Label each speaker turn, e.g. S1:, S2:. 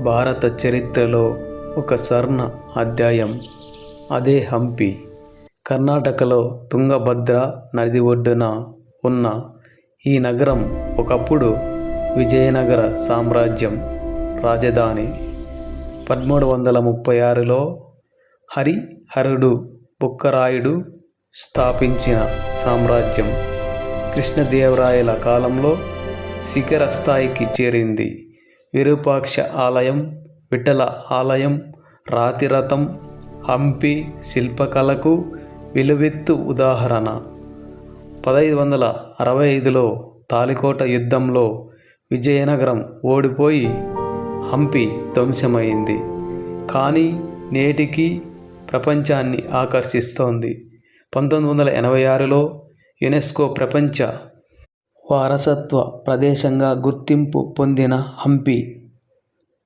S1: భారత చరిత్రలో ఒక స్వర్ణ అధ్యాయం. అదే హంపి. కర్ణాటకలో తుంగభద్ర నది ఒడ్డున ఉన్న ఈ నగరం ఒకప్పుడు విజయనగర సామ్రాజ్యం రాజధాని. 1336లో హరిహరుడు బుక్కరాయుడు స్థాపించిన సామ్రాజ్యం కృష్ణదేవరాయల కాలంలో శిఖర స్థాయికి చేరింది. విరూపాక్ష ఆలయం, విఠల ఆలయం, రాతిరథం హంపి శిల్పకళకు విలువెత్తు ఉదాహరణ. 1565లో తాళికోట యుద్ధంలో విజయనగరం ఓడిపోయి హంపి ధ్వంసమైంది. కానీ నేటికి ప్రపంచాన్ని ఆకర్షిస్తోంది. 1986లో యునెస్కో ప్రపంచ వారసత్వ ప్రదేశంగా గుర్తింపు పొందిన హంపి